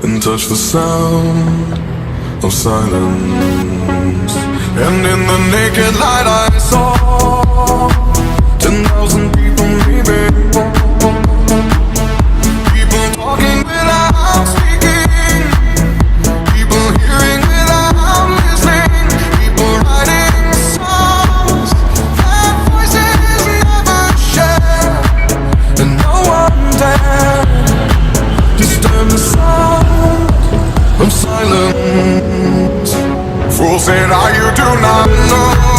and touch the sound of silence. And in the naked light I saw 10,000 people, maybe people talking without speaking, people hearing without listening, people writing songs that voices never share, and no one dared disturb the sound of silence. Fool said, you do not know